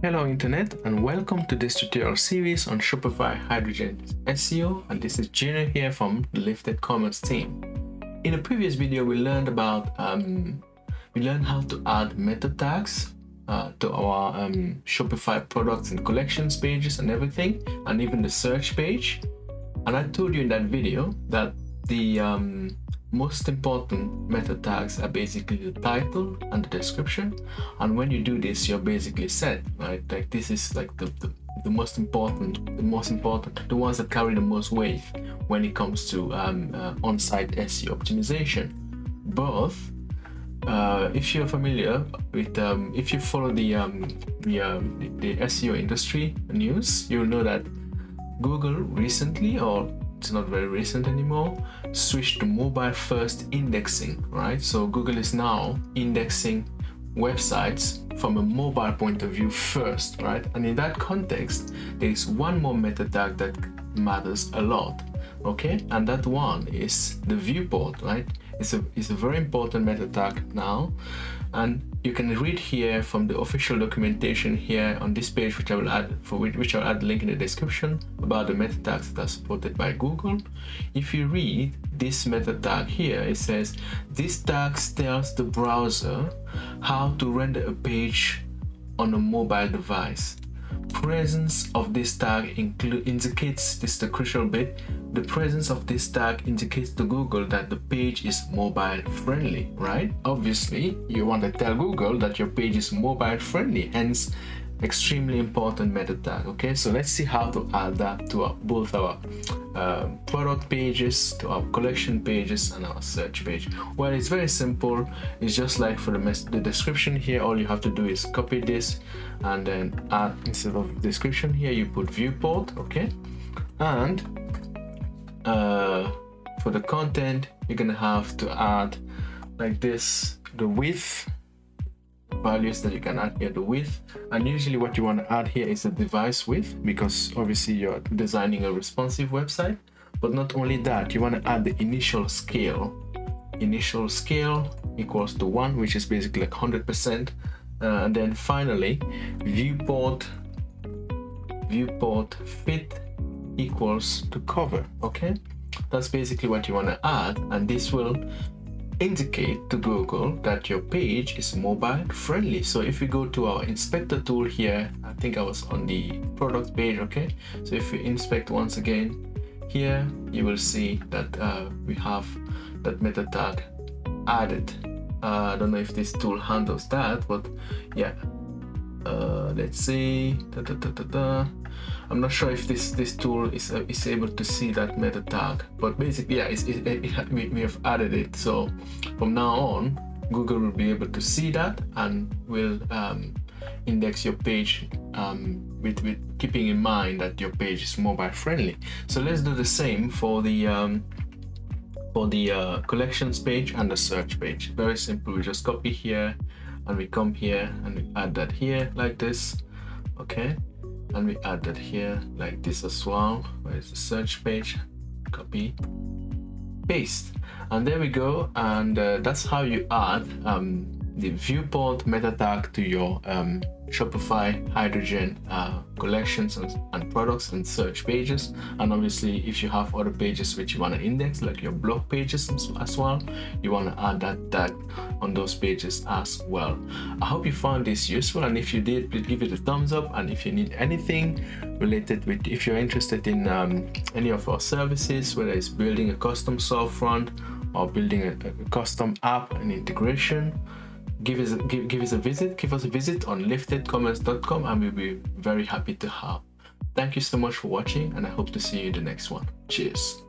Hello Internet, and welcome to this tutorial series on Shopify Hydrogen SEO, and this is Junior here from the LiftedCommerce team. In a previous video we learned about how to add meta tags to our Shopify products and collections pages and everything, and even the search page. And I told you in that video that the most important meta tags are basically the title and the description, and when you do this you're basically set, right? Like this is like the most important, the ones that carry the most weight when it comes to on-site SEO optimization. Both if you're familiar with if you follow the SEO industry news, you'll know that Google recently, or it's not very recent anymore, switched to mobile first indexing, right? So Google is now indexing websites from a mobile point of view first, right? And in that context, there is one more meta tag that matters a lot, okay? And that one is the viewport, right? It's a very important meta tag now, and you can read here from the official documentation here on this page, which I will add the link in the description, about the meta tags that are supported by Google. If you read this meta tag here, it says this tag tells the browser how to render a page on a mobile device. Presence of this tag indicates, this is the crucial bit, the presence of this tag indicates to Google that the page is mobile friendly, right? Obviously, you want to tell Google that your page is mobile friendly, hence extremely important meta tag. Okay, so let's see how to add that to both our product pages, to our collection pages, and our search page. Well, it's very simple. It's just like for the description here. All you have to do is copy this and then add, instead of description here, you put viewport, okay? And for the content, you're gonna have to add like this, the width values that you can add here, the width. And usually what you want to add here is the device width, because obviously you're designing a responsive website. But not only that, you want to add the initial scale. Initial scale equals to 1, which is basically like 100%. And then finally, viewport fit equals to cover. Okay, that's basically what you want to add, and this will indicate to Google that your page is mobile friendly. So if we go to our inspector tool here, I think I was on the product page, okay? So if we inspect once again here, you will see that we have that meta tag added. I don't know if this tool handles that, but yeah, let's see. I'm not sure if this tool is able to see that meta tag, but basically, yeah, we have added it. So from now on, Google will be able to see that and will index your page with keeping in mind that your page is mobile friendly. So let's do the same for the collections page and the search page. Very simple. We just copy here and we come here and we add that here like this, okay? And we add that here like this as well. Where's the search page? Copy, paste, and there we go. And that's how you add the viewport meta tag to your Shopify Hydrogen collections and products and search pages. And obviously, if you have other pages which you want to index, like your blog pages as well, you want to add that tag on those pages as well. I hope you found this useful, and if you did, please give it a thumbs up. And if you need anything related with, if you're interested in any of our services, whether it's building a custom storefront or building a custom app and integration, give us a visit on liftedcommerce.com, and we'll be very happy to help. Thank you so much for watching, and I hope to see you in the next one. Cheers.